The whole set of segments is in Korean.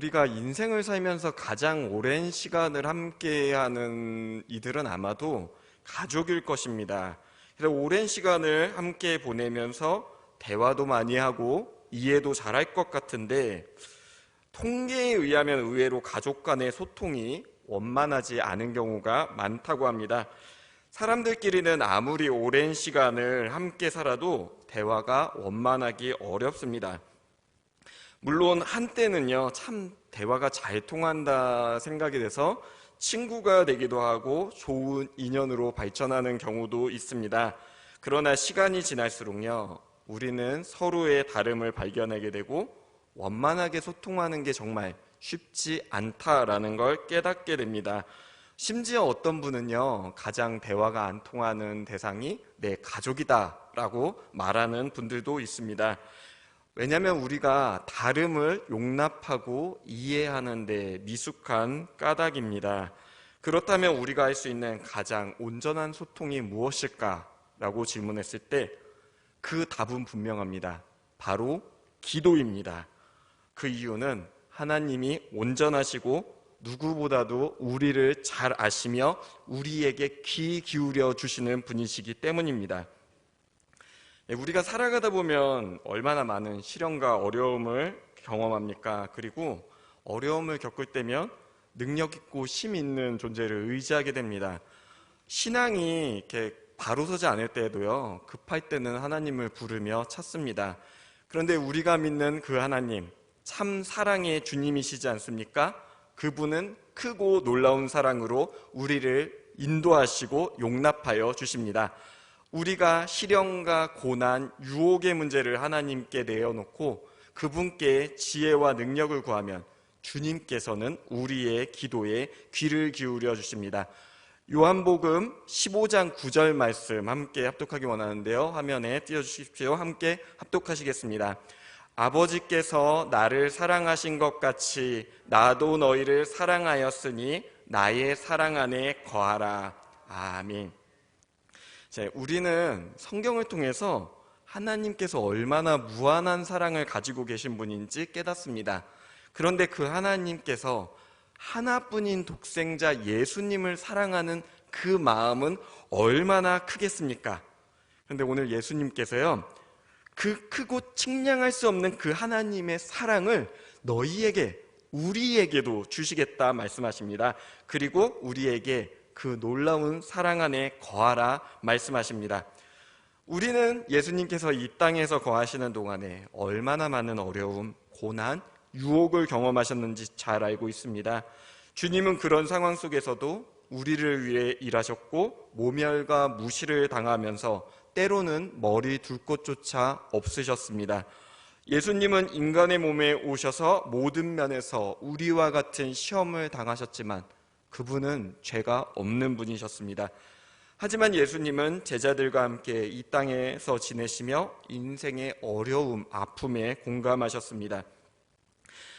우리가 인생을 살면서 가장 오랜 시간을 함께하는 이들은 아마도 가족일 것입니다. 그래서 오랜 시간을 함께 보내면서 대화도 많이 하고 이해도 잘할 것 같은데, 통계에 의하면 의외로 가족 간의 소통이 원만하지 않은 경우가 많다고 합니다. 사람들끼리는 아무리 오랜 시간을 함께 살아도 대화가 원만하기 어렵습니다. 물론 한때는요, 참 대화가 잘 통한다 생각이 돼서 친구가 되기도 하고 좋은 인연으로 발전하는 경우도 있습니다. 그러나 시간이 지날수록요, 우리는 서로의 다름을 발견하게 되고 원만하게 소통하는 게 정말 쉽지 않다라는 걸 깨닫게 됩니다. 심지어 어떤 분은요, 가장 대화가 안 통하는 대상이 내 가족이다라고 말하는 분들도 있습니다. 왜냐하면 우리가 다름을 용납하고 이해하는 데 미숙한 까닭입니다. 그렇다면 우리가 할 수 있는 가장 온전한 소통이 무엇일까라고 질문했을 때 그 답은 분명합니다. 바로 기도입니다. 그 이유는 하나님이 온전하시고 누구보다도 우리를 잘 아시며 우리에게 귀 기울여 주시는 분이시기 때문입니다. 우리가 살아가다 보면 얼마나 많은 시련과 어려움을 경험합니까? 그리고 어려움을 겪을 때면 능력 있고 힘 있는 존재를 의지하게 됩니다. 신앙이 이렇게 바로 서지 않을 때에도요, 급할 때는 하나님을 부르며 찾습니다. 그런데 우리가 믿는 그 하나님, 참 사랑의 주님이시지 않습니까? 그분은 크고 놀라운 사랑으로 우리를 인도하시고 용납하여 주십니다. 우리가 시련과 고난, 유혹의 문제를 하나님께 내어놓고 그분께 지혜와 능력을 구하면 주님께서는 우리의 기도에 귀를 기울여 주십니다. 요한복음 15장 9절 말씀 함께 합독하기 원하는데요, 화면에 띄워주십시오. 함께 합독하시겠습니다. 아버지께서 나를 사랑하신 것 같이 나도 너희를 사랑하였으니 나의 사랑 안에 거하라. 아멘. 우리는 성경을 통해서 하나님께서 얼마나 무한한 사랑을 가지고 계신 분인지 깨닫습니다. 그런데 그 하나님께서 하나뿐인 독생자 예수님을 사랑하는 그 마음은 얼마나 크겠습니까? 그런데 오늘 예수님께서요, 그 크고 측량할 수 없는 그 하나님의 사랑을 너희에게, 우리에게도 주시겠다 말씀하십니다. 그리고 우리에게 그 놀라운 사랑 안에 거하라 말씀하십니다. 우리는 예수님께서 이 땅에서 거하시는 동안에 얼마나 많은 어려움, 고난, 유혹을 경험하셨는지 잘 알고 있습니다. 주님은 그런 상황 속에서도 우리를 위해 일하셨고 모멸과 무시를 당하면서 때로는 머리 둘 곳조차 없으셨습니다. 예수님은 인간의 몸에 오셔서 모든 면에서 우리와 같은 시험을 당하셨지만 그분은 죄가 없는 분이셨습니다. 하지만 예수님은 제자들과 함께 이 땅에서 지내시며 인생의 어려움, 아픔에 공감하셨습니다.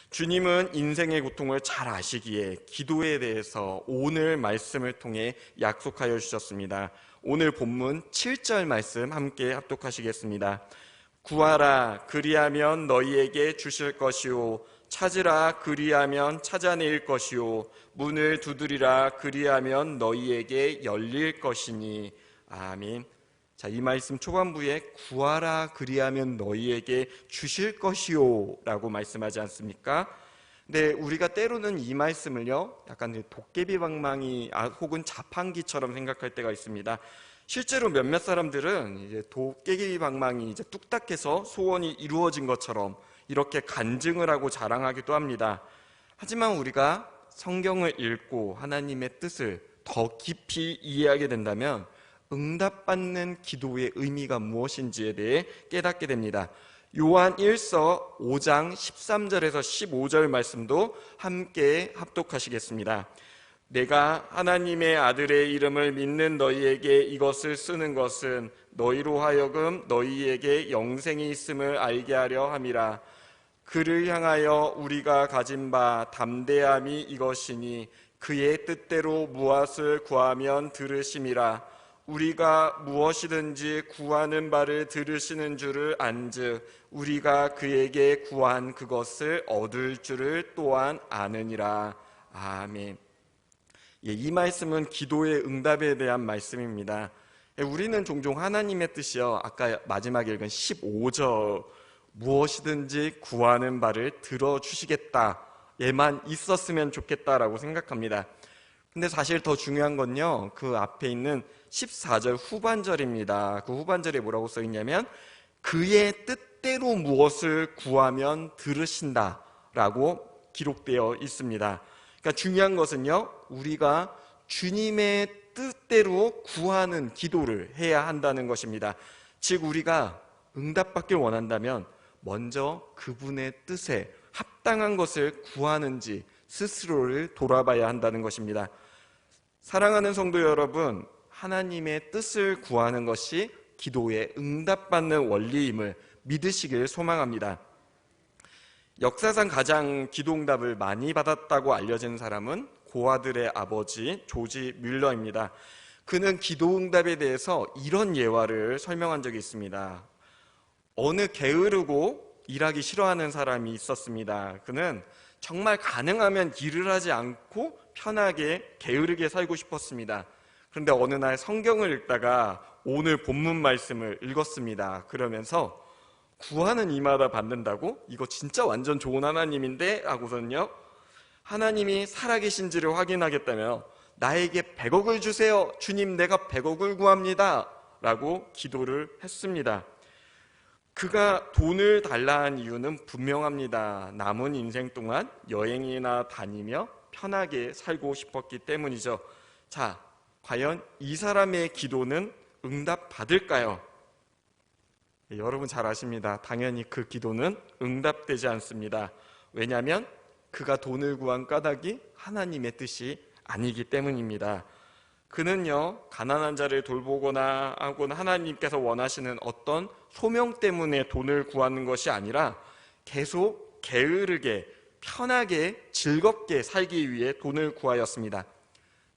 주님은 인생의 고통을 잘 아시기에 기도에 대해서 오늘 말씀을 통해 약속하여 주셨습니다. 오늘 본문 7절 말씀 함께 합독하시겠습니다. 구하라 그리하면 너희에게 주실 것이요 찾으라 그리하면 찾아낼 것이요 문을 두드리라 그리하면 너희에게 열릴 것이니. 아멘. 자, 이 말씀 초반부에 구하라 그리하면 너희에게 주실 것이요 라고 말씀하지 않습니까? 근데 우리가 때로는 이 말씀을요, 약간 도깨비 방망이 혹은 자판기처럼 생각할 때가 있습니다. 실제로 몇몇 사람들은 이제 도깨비 방망이 이제 뚝딱해서 소원이 이루어진 것처럼 이렇게 간증을 하고 자랑하기도 합니다. 하지만 우리가 성경을 읽고 하나님의 뜻을 더 깊이 이해하게 된다면 응답받는 기도의 의미가 무엇인지에 대해 깨닫게 됩니다. 요한 1서 5장 13절에서 15절 말씀도 함께 합독하시겠습니다. 내가 하나님의 아들의 이름을 믿는 너희에게 이것을 쓰는 것은 너희로 하여금 너희에게 영생이 있음을 알게 하려 함이라. 그를 향하여 우리가 가진 바 담대함이 이것이니 그의 뜻대로 무엇을 구하면 들으심이라. 우리가 무엇이든지 구하는 바를 들으시는 줄을 안즉 우리가 그에게 구한 그것을 얻을 줄을 또한 아느니라. 아멘. 예, 이 말씀은 기도의 응답에 대한 말씀입니다. 예, 우리는 종종 하나님의 뜻이요, 아까 마지막에 읽은 15절 무엇이든지 구하는 바를 들어주시겠다 얘만 있었으면 좋겠다라고 생각합니다. 근데 사실 더 중요한 건요, 그 앞에 있는 14절 후반절입니다. 그 후반절에 뭐라고 써있냐면 그의 뜻대로 무엇을 구하면 들으신다 라고 기록되어 있습니다. 그러니까 중요한 것은요, 우리가 주님의 뜻대로 구하는 기도를 해야 한다는 것입니다. 즉 우리가 응답받길 원한다면 먼저 그분의 뜻에 합당한 것을 구하는지 스스로를 돌아봐야 한다는 것입니다. 사랑하는 성도 여러분, 하나님의 뜻을 구하는 것이 기도에 응답받는 원리임을 믿으시길 소망합니다. 역사상 가장 기도응답을 많이 받았다고 알려진 사람은 고아들의 아버지 조지 뮬러입니다. 그는 기도응답에 대해서 이런 예화를 설명한 적이 있습니다. 어느 게으르고 일하기 싫어하는 사람이 있었습니다. 그는 정말 가능하면 일을 하지 않고 편하게 게으르게 살고 싶었습니다. 그런데 어느 날 성경을 읽다가 오늘 본문 말씀을 읽었습니다. 그러면서 구하는 이마다 받는다고? 이거 진짜 완전 좋은 하나님인데? 하고서는요, 하나님이 살아계신지를 확인하겠다며 나에게 100억을 주세요. 주님, 내가 100억을 구합니다. 라고 기도를 했습니다. 그가 돈을 달라 한 이유는 분명합니다. 남은 인생 동안 여행이나 다니며 편하게 살고 싶었기 때문이죠. 자, 과연 이 사람의 기도는 응답받을까요? 여러분 잘 아십니다. 당연히 그 기도는 응답되지 않습니다. 왜냐하면 그가 돈을 구한 까닭이 하나님의 뜻이 아니기 때문입니다. 그는요, 가난한 자를 돌보거나 하고는 하나님께서 원하시는 어떤 소명 때문에 돈을 구하는 것이 아니라 계속 게으르게 편하게 즐겁게 살기 위해 돈을 구하였습니다.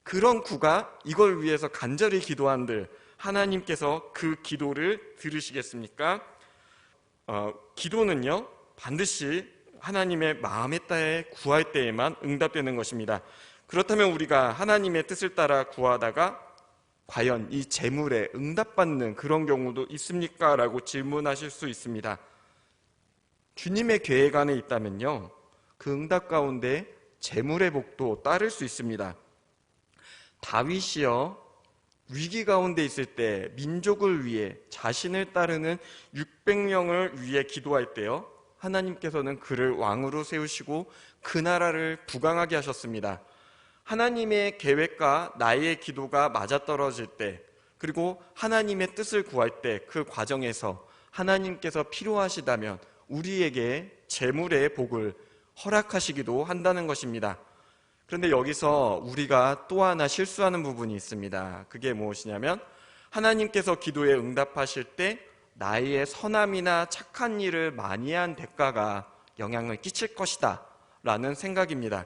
그런 구가 이걸 위해서 간절히 기도한들 하나님께서 그 기도를 들으시겠습니까? 기도는요, 반드시 하나님의 마음에 따라 구할 때에만 응답되는 것입니다. 그렇다면 우리가 하나님의 뜻을 따라 구하다가 과연 이 재물에 응답받는 그런 경우도 있습니까? 라고 질문하실 수 있습니다. 주님의 계획 안에 있다면요, 그 응답 가운데 재물의 복도 따를 수 있습니다. 다윗이요, 위기 가운데 있을 때 민족을 위해 자신을 따르는 600명을 위해 기도할 때요, 하나님께서는 그를 왕으로 세우시고 그 나라를 부강하게 하셨습니다. 하나님의 계획과 나의 기도가 맞아떨어질 때, 그리고 하나님의 뜻을 구할 때 그 과정에서 하나님께서 필요하시다면 우리에게 재물의 복을 허락하시기도 한다는 것입니다. 그런데 여기서 우리가 또 하나 실수하는 부분이 있습니다. 그게 무엇이냐면 하나님께서 기도에 응답하실 때 나의 선함이나 착한 일을 많이 한 대가가 영향을 끼칠 것이다 라는 생각입니다.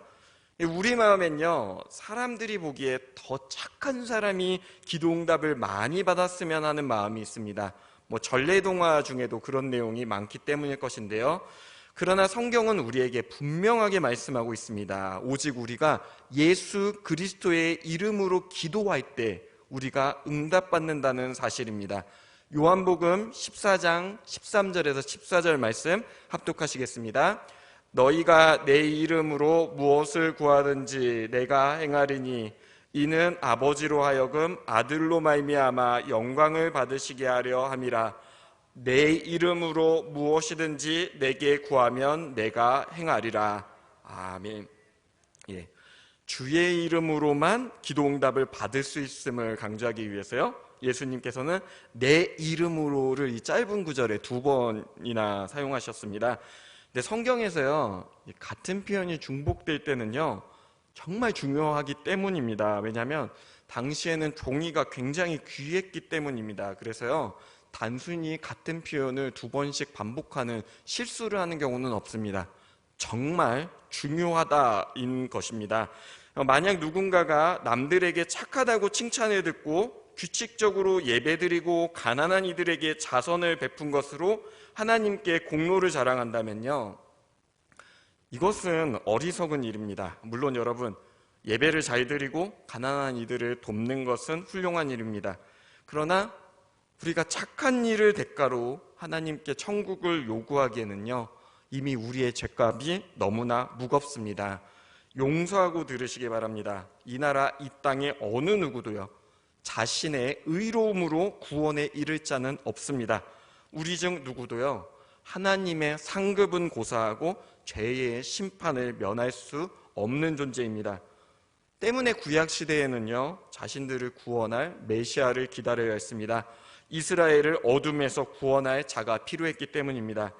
우리 마음엔요, 사람들이 보기에 더 착한 사람이 기도응답을 많이 받았으면 하는 마음이 있습니다. 전래동화 중에도 그런 내용이 많기 때문일 것인데요, 그러나 성경은 우리에게 분명하게 말씀하고 있습니다. 오직 우리가 예수 그리스도의 이름으로 기도할 때 우리가 응답받는다는 사실입니다. 요한복음 14장 13절에서 14절 말씀 합독하시겠습니다. 너희가 내 이름으로 무엇을 구하든지 내가 행하리니 이는 아버지로 하여금 아들로 말미암아 영광을 받으시게 하려 함이라. 내 이름으로 무엇이든지 내게 구하면 내가 행하리라. 아멘. 예. 주의 이름으로만 기도응답을 받을 수 있음을 강조하기 위해서요, 예수님께서는 내 이름으로를 이 짧은 구절에 2번이나 사용하셨습니다. 근데 성경에서요, 같은 표현이 중복될 때는요, 정말 중요하기 때문입니다. 왜냐하면 당시에는 종이가 굉장히 귀했기 때문입니다. 그래서요, 단순히 같은 표현을 2번씩 반복하는 실수를 하는 경우는 없습니다. 정말 중요하다인 것입니다. 만약 누군가가 남들에게 착하다고 칭찬을 듣고 규칙적으로 예배드리고 가난한 이들에게 자선을 베푼 것으로 하나님께 공로를 자랑한다면요, 이것은 어리석은 일입니다. 물론 여러분, 예배를 잘 드리고 가난한 이들을 돕는 것은 훌륭한 일입니다. 그러나 우리가 착한 일을 대가로 하나님께 천국을 요구하기에는요, 이미 우리의 죄값이 너무나 무겁습니다. 용서하고 들으시기 바랍니다. 이 나라 이 땅의 어느 누구도요, 자신의 의로움으로 구원에 이를 자는 없습니다. 우리 중 누구도요, 하나님의 상급은 고사하고 죄의 심판을 면할 수 없는 존재입니다. 때문에 구약시대에는요, 자신들을 구원할 메시아를 기다려야 했습니다. 이스라엘을 어둠에서 구원할 자가 필요했기 때문입니다.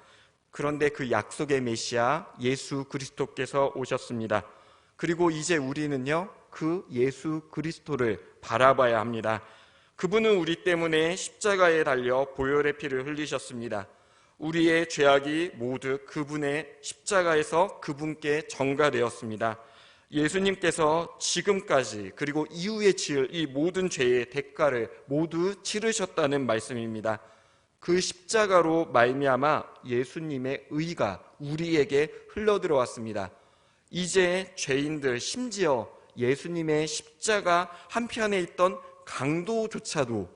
그런데 그 약속의 메시아 예수 그리스도께서 오셨습니다. 그리고 이제 우리는요, 그 예수 그리스도를 바라봐야 합니다. 그분은 우리 때문에 십자가에 달려 보혈의 피를 흘리셨습니다. 우리의 죄악이 모두 그분의 십자가에서 그분께 전가되었습니다. 예수님께서 지금까지 그리고 이후에 지을 이 모든 죄의 대가를 모두 치르셨다는 말씀입니다. 그 십자가로 말미암아 예수님의 의가 우리에게 흘러들어왔습니다. 이제 죄인들, 심지어 예수님의 십자가 한편에 있던 강도조차도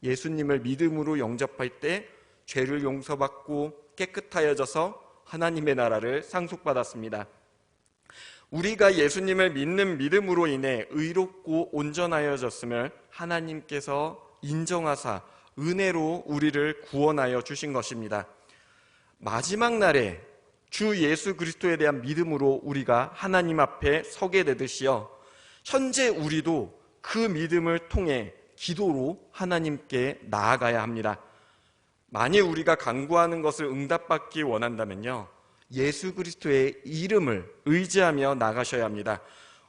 예수님을 믿음으로 영접할 때 죄를 용서받고 깨끗하여져서 하나님의 나라를 상속받았습니다. 우리가 예수님을 믿는 믿음으로 인해 의롭고 온전하여졌음을 하나님께서 인정하사 은혜로 우리를 구원하여 주신 것입니다. 마지막 날에 주 예수 그리스도에 대한 믿음으로 우리가 하나님 앞에 서게 되듯이요, 현재 우리도 그 믿음을 통해 기도로 하나님께 나아가야 합니다. 만일 우리가 간구하는 것을 응답받기 원한다면요, 예수 그리스도의 이름을 의지하며 나가셔야 합니다.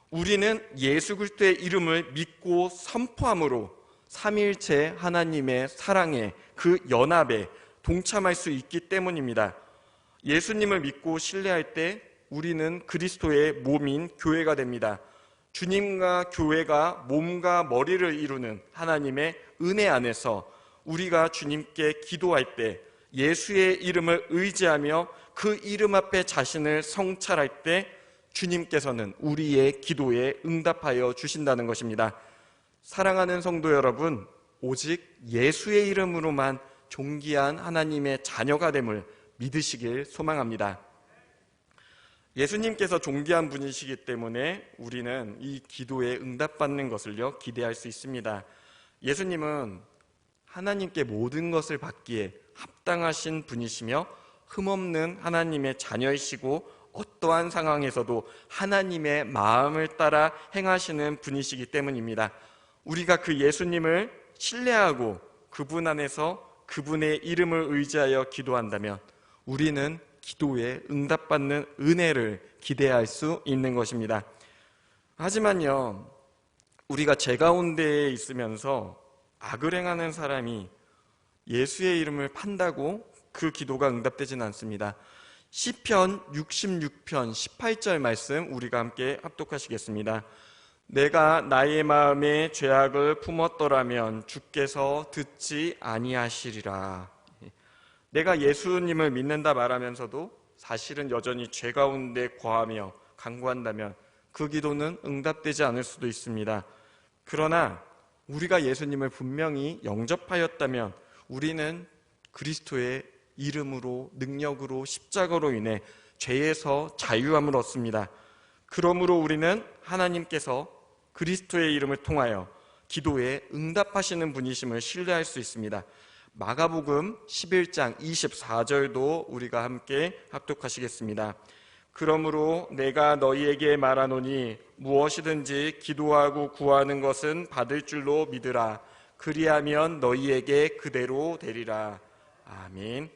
우리는 예수 그리스도의 이름을 믿고 선포함으로 삼위일체 하나님의 사랑에, 그 연합에 동참할 수 있기 때문입니다. 예수님을 믿고 신뢰할 때 우리는 그리스도의 몸인 교회가 됩니다. 주님과 교회가 몸과 머리를 이루는 하나님의 은혜 안에서 우리가 주님께 기도할 때 예수의 이름을 의지하며 그 이름 앞에 자신을 성찰할 때 주님께서는 우리의 기도에 응답하여 주신다는 것입니다. 사랑하는 성도 여러분, 오직 예수의 이름으로만 존귀한 하나님의 자녀가 됨을 믿으시길 소망합니다. 예수님께서 존귀한 분이시기 때문에 우리는 이 기도에 응답받는 것을요, 기대할 수 있습니다. 예수님은 하나님께 모든 것을 받기에 합당하신 분이시며 흠없는 하나님의 자녀이시고 어떠한 상황에서도 하나님의 마음을 따라 행하시는 분이시기 때문입니다. 우리가 그 예수님을 신뢰하고 그분 안에서 그분의 이름을 의지하여 기도한다면 우리는 기도에 응답받는 은혜를 기대할 수 있는 것입니다. 하지만요, 우리가 죄 가운데에 있으면서 악을 행하는 사람이 예수의 이름을 판다고 그 기도가 응답되지는 않습니다. 시편 66편 18절 말씀 우리가 함께 합독하시겠습니다. 내가 나의 마음에 죄악을 품었더라면 주께서 듣지 아니하시리라. 내가 예수님을 믿는다 말하면서도 사실은 여전히 죄 가운데 거하며 간구한다면 그 기도는 응답되지 않을 수도 있습니다. 그러나 우리가 예수님을 분명히 영접하였다면 우리는 그리스도의 이름으로, 능력으로, 십자가로 인해 죄에서 자유함을 얻습니다. 그러므로 우리는 하나님께서 그리스도의 이름을 통하여 기도에 응답하시는 분이심을 신뢰할 수 있습니다. 마가복음 11장 24절도 우리가 함께 합독하시겠습니다. 그러므로 내가 너희에게 말하노니 무엇이든지 기도하고 구하는 것은 받을 줄로 믿으라. 그리하면 너희에게 그대로 되리라. 아멘.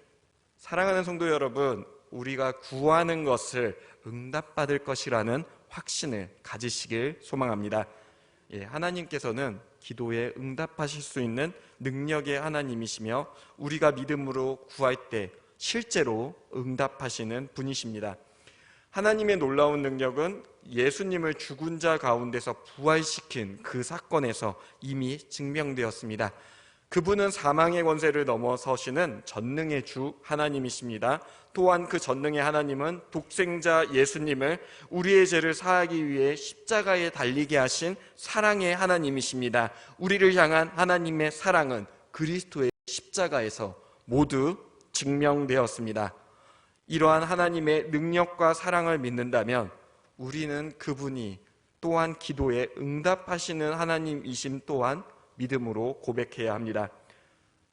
사랑하는 성도 여러분, 우리가 구하는 것을 응답받을 것이라는 확신을 가지시길 소망합니다. 하나님께서는 기도에 응답하실 수 있는 능력의 하나님이시며 우리가 믿음으로 구할 때 실제로 응답하시는 분이십니다. 하나님의 놀라운 능력은 예수님을 죽은 자 가운데서 부활시킨 그 사건에서 이미 증명되었습니다. 그분은 사망의 권세를 넘어서시는 전능의 주 하나님이십니다. 또한 그 전능의 하나님은 독생자 예수님을 우리의 죄를 사하기 위해 십자가에 달리게 하신 사랑의 하나님이십니다. 우리를 향한 하나님의 사랑은 그리스도의 십자가에서 모두 증명되었습니다. 이러한 하나님의 능력과 사랑을 믿는다면 우리는 그분이 또한 기도에 응답하시는 하나님이심 또한 믿음으로 고백해야 합니다.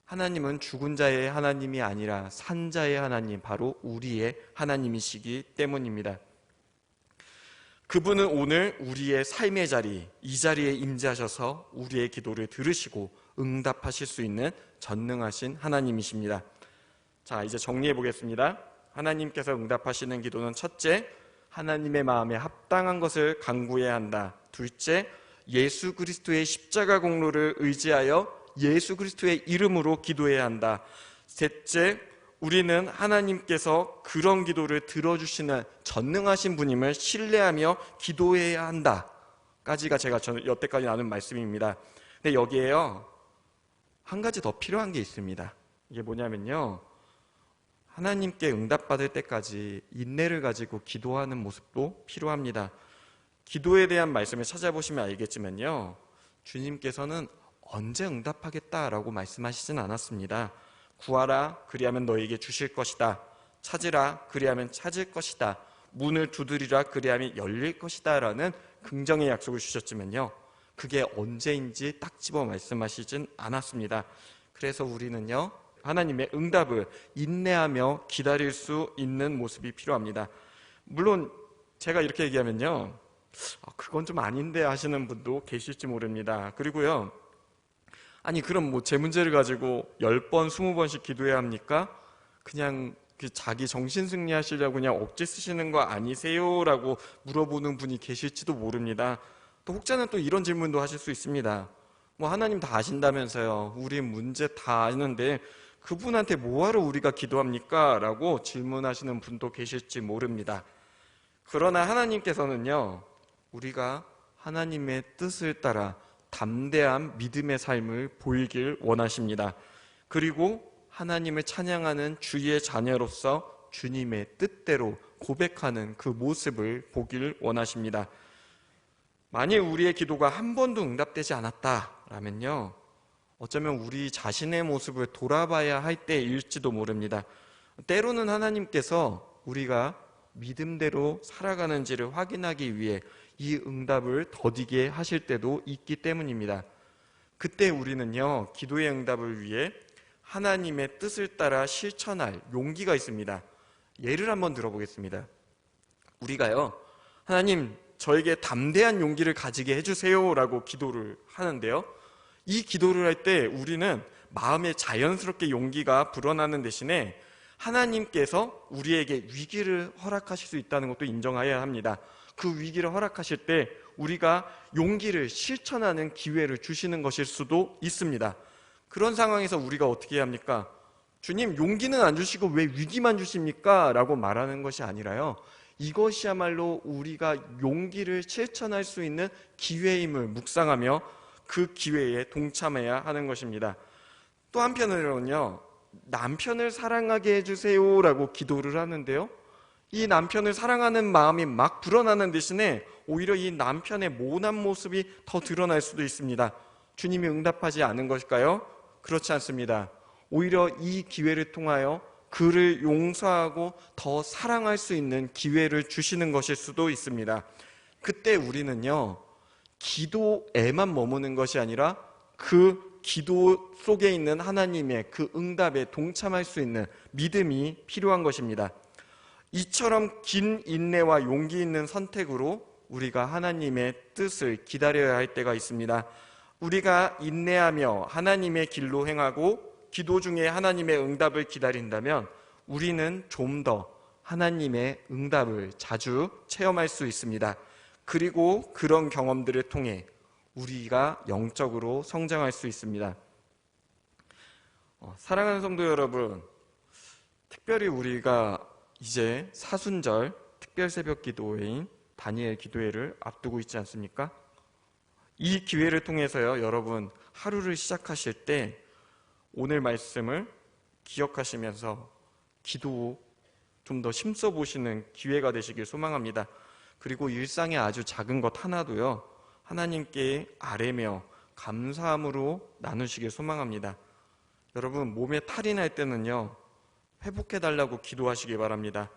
하나님은 죽은 자의 하나님이 아니라 산 자의 하나님, 바로 우리의 하나님이시기 때문입니다. 그분은 오늘 우리의 삶의 자리, 이 자리에 임재하셔서 우리의 기도를 들으시고 응답하실 수 있는 전능하신 하나님이십니다. 자, 이제 정리해 보겠습니다. 하나님께서 응답하시는 기도는 첫째, 하나님의 마음에 합당한 것을 간구해야 한다. 둘째, 예수 그리스도의 십자가 공로를 의지하여 예수 그리스도의 이름으로 기도해야 한다. 셋째, 우리는 하나님께서 그런 기도를 들어주시는 전능하신 분임을 신뢰하며 기도해야 한다. 까지가 제가 여태까지 나눈 말씀입니다. 근데 여기에요, 한 가지 더 필요한 게 있습니다. 이게 뭐냐면요, 하나님께 응답받을 때까지 인내를 가지고 기도하는 모습도 필요합니다. 기도에 대한 말씀을 찾아보시면 알겠지만요, 주님께서는 언제 응답하겠다라고 말씀하시진 않았습니다. 구하라, 그리하면 너에게 주실 것이다. 찾으라, 그리하면 찾을 것이다. 문을 두드리라, 그리하면 열릴 것이다 라는 긍정의 약속을 주셨지만요, 그게 언제인지 딱 집어 말씀하시진 않았습니다. 그래서 우리는요, 하나님의 응답을 인내하며 기다릴 수 있는 모습이 필요합니다. 물론 제가 이렇게 얘기하면요, 그건 좀 아닌데 하시는 분도 계실지 모릅니다. 그리고요, 아니 그럼 뭐 제 문제를 가지고 10번, 20번씩 기도해야 합니까? 그냥 자기 정신 승리하시려고 그냥 억지 쓰시는 거 아니세요? 라고 물어보는 분이 계실지도 모릅니다. 또 혹자는 또 이런 질문도 하실 수 있습니다. 뭐 하나님 다 아신다면서요, 우리 문제 다 아는데 그분한테 뭐하러 우리가 기도합니까? 라고 질문하시는 분도 계실지 모릅니다. 그러나 하나님께서는요, 우리가 하나님의 뜻을 따라 담대한 믿음의 삶을 보이길 원하십니다. 그리고 하나님을 찬양하는 주의 자녀로서 주님의 뜻대로 고백하는 그 모습을 보길 원하십니다. 만일 우리의 기도가 한 번도 응답되지 않았다라면요, 어쩌면 우리 자신의 모습을 돌아봐야 할 때일지도 모릅니다. 때로는 하나님께서 우리가 믿음대로 살아가는지를 확인하기 위해 이 응답을 더디게 하실 때도 있기 때문입니다. 그때 우리는요, 기도의 응답을 위해 하나님의 뜻을 따라 실천할 용기가 있습니다. 예를 한번 들어보겠습니다. 우리가요, 하나님 저에게 담대한 용기를 가지게 해주세요 라고 기도를 하는데요, 이 기도를 할 때 우리는 마음에 자연스럽게 용기가 불어나는 대신에 하나님께서 우리에게 위기를 허락하실 수 있다는 것도 인정해야 합니다. 그 위기를 허락하실 때 우리가 용기를 실천하는 기회를 주시는 것일 수도 있습니다. 그런 상황에서 우리가 어떻게 해야 합니까? 주님, 용기는 안 주시고 왜 위기만 주십니까? 라고 말하는 것이 아니라요, 이것이야말로 우리가 용기를 실천할 수 있는 기회임을 묵상하며 그 기회에 동참해야 하는 것입니다. 또 한편으로는요, 남편을 사랑하게 해주세요 라고 기도를 하는데요, 이 남편을 사랑하는 마음이 막 불어나는 대신에 오히려 이 남편의 모난 모습이 더 드러날 수도 있습니다. 주님이 응답하지 않은 것일까요? 그렇지 않습니다. 오히려 이 기회를 통하여 그를 용서하고 더 사랑할 수 있는 기회를 주시는 것일 수도 있습니다. 그때 우리는요, 기도에만 머무는 것이 아니라 그 기도 속에 있는 하나님의 그 응답에 동참할 수 있는 믿음이 필요한 것입니다. 이처럼 긴 인내와 용기 있는 선택으로 우리가 하나님의 뜻을 기다려야 할 때가 있습니다. 우리가 인내하며 하나님의 길로 행하고 기도 중에 하나님의 응답을 기다린다면 우리는 좀 더 하나님의 응답을 자주 체험할 수 있습니다. 그리고 그런 경험들을 통해 우리가 영적으로 성장할 수 있습니다. 사랑하는 성도 여러분, 특별히 우리가 이제 사순절, 특별 새벽 기도회인 다니엘 기도회를 앞두고 있지 않습니까? 이 기회를 통해서요, 여러분 하루를 시작하실 때 오늘 말씀을 기억하시면서 기도 좀 더 힘써 보시는 기회가 되시길 소망합니다. 그리고 일상의 아주 작은 것 하나도요, 하나님께 아뢰며 감사함으로 나누시길 소망합니다. 여러분, 몸에 탈이 날 때는요, 회복해달라고 기도하시기 바랍니다.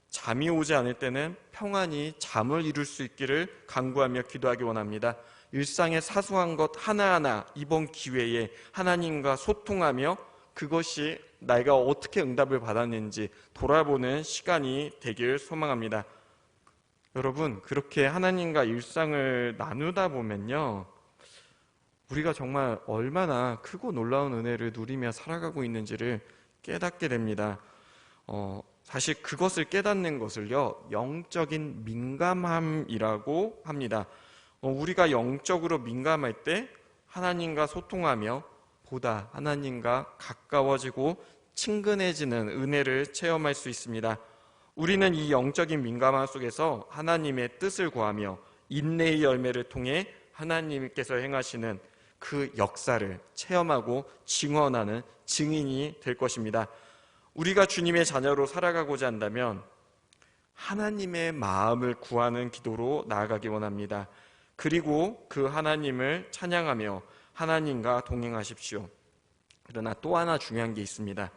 잠이 오지 않을 때는 평안히 잠을 이룰 수 있기를 간구하며 기도하기 원합니다. 일상의 사소한 것 하나하나 이번 기회에 하나님과 소통하며 그것이 내가 어떻게 응답을 받았는지 돌아보는 시간이 되길 소망합니다. 여러분, 그렇게 하나님과 일상을 나누다 보면요, 우리가 정말 얼마나 크고 놀라운 은혜를 누리며 살아가고 있는지를 깨닫게 됩니다. 사실 그것을 깨닫는 것을요, 영적인 민감함이라고 합니다. 우리가 영적으로 민감할 때 하나님과 소통하며 보다 하나님과 가까워지고 친근해지는 은혜를 체험할 수 있습니다. 우리는 이 영적인 민감함 속에서 하나님의 뜻을 구하며 인내의 열매를 통해 하나님께서 행하시는 그 역사를 체험하고 증언하는 증인이 될 것입니다. 우리가 주님의 자녀로 살아가고자 한다면 하나님의 마음을 구하는 기도로 나아가기 원합니다. 그리고 그 하나님을 찬양하며 하나님과 동행하십시오. 그러나 또 하나 중요한 게 있습니다.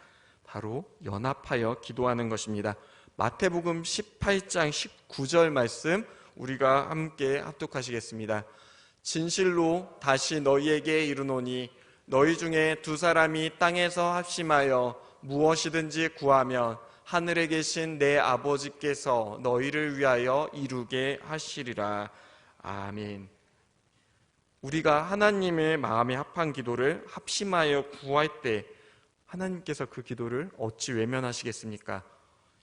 바로 연합하여 기도하는 것입니다. 마태복음 18장 19절 말씀 우리가 함께 합독하시겠습니다. 진실로 다시 너희에게 이르노니 너희 중에 두 사람이 땅에서 합심하여 무엇이든지 구하면 하늘에 계신 내 아버지께서 너희를 위하여 이루게 하시리라. 아멘. 우리가 하나님의 마음에 합한 기도를 합심하여 구할 때 하나님께서 그 기도를 어찌 외면하시겠습니까?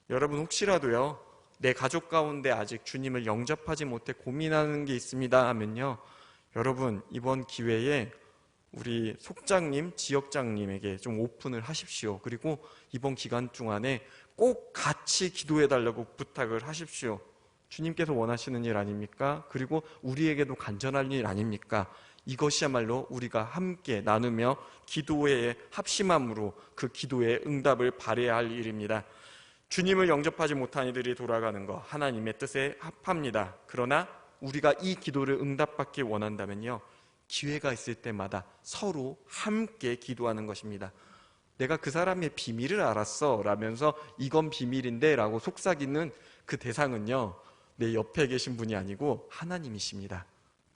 여러분, 혹시라도요, 내 가족 가운데 아직 주님을 영접하지 못해 고민하는 게 있습니다 하면요, 여러분 이번 기회에 우리 속장님, 지역장님에게 좀 오픈을 하십시오. 그리고 이번 기간 동안에 꼭 같이 기도해달라고 부탁을 하십시오. 주님께서 원하시는 일 아닙니까? 그리고 우리에게도 간절한 일 아닙니까? 이것이야말로 우리가 함께 나누며 기도의 합심함으로 그 기도의 응답을 발해야 할 일입니다. 주님을 영접하지 못한 이들이 돌아가는 것, 하나님의 뜻에 합합니다. 그러나 우리가 이 기도를 응답받기 원한다면요, 기회가 있을 때마다 서로 함께 기도하는 것입니다. 내가 그 사람의 비밀을 알았어 라면서 이건 비밀인데 라고 속삭이는 그 대상은요, 내 옆에 계신 분이 아니고 하나님이십니다.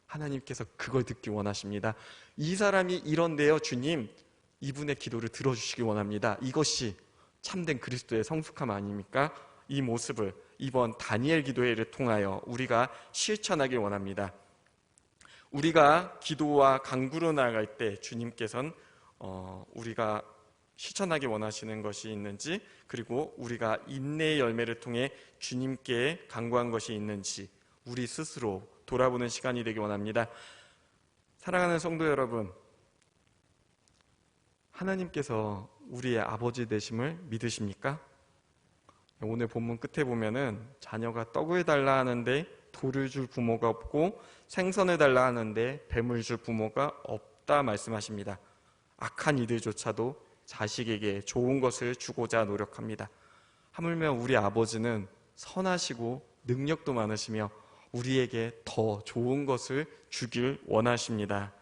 하나님께서 그걸 듣기 원하십니다. 이 사람이 이런데요, 주님, 이분의 기도를 들어주시기 원합니다. 이것이 참된 그리스도의 성숙함 아닙니까? 이 모습을 이번 다니엘 기도회를 통하여 우리가 실천하길 원합니다. 우리가 기도와 간구로 나아갈 때 주님께서는 우리가 실천하기 원하시는 것이 있는지, 그리고 우리가 인내의 열매를 통해 주님께 간구한 것이 있는지 우리 스스로 돌아보는 시간이 되기 원합니다. 사랑하는 성도 여러분, 하나님께서 우리의 아버지 되심을 믿으십니까? 오늘 본문 끝에 보면은 자녀가 떡을 달라 하는데 돌을 줄 부모가 없고 생선을 달라 하는데 뱀을 줄 부모가 없다 말씀하십니다. 악한 이들조차도 자식에게 좋은 것을 주고자 노력합니다. 하물며 우리 아버지는 선하시고 능력도 많으시며 우리에게 더 좋은 것을 주길 원하십니다.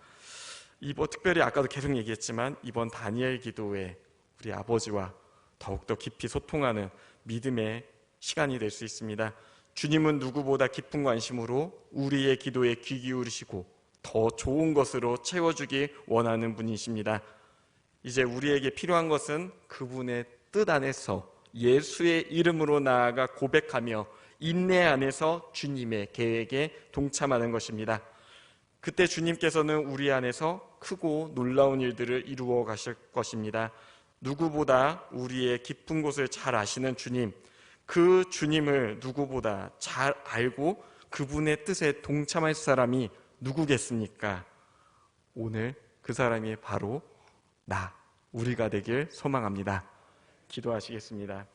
특별히 아까도 계속 얘기했지만 이번 다니엘 기도에 우리 아버지와 더욱더 깊이 소통하는 믿음의 시간이 될 수 있습니다. 주님은 누구보다 깊은 관심으로 우리의 기도에 귀 기울이시고 더 좋은 것으로 채워주기 원하는 분이십니다. 이제 우리에게 필요한 것은 그분의 뜻 안에서 예수의 이름으로 나아가 고백하며 인내 안에서 주님의 계획에 동참하는 것입니다. 그때 주님께서는 우리 안에서 크고 놀라운 일들을 이루어 가실 것입니다. 누구보다 우리의 깊은 곳을 잘 아시는 주님, 그 주님을 누구보다 잘 알고 그분의 뜻에 동참할 사람이 누구겠습니까? 오늘 그 사람이 바로 우리가 되길 소망합니다. 기도하시겠습니다.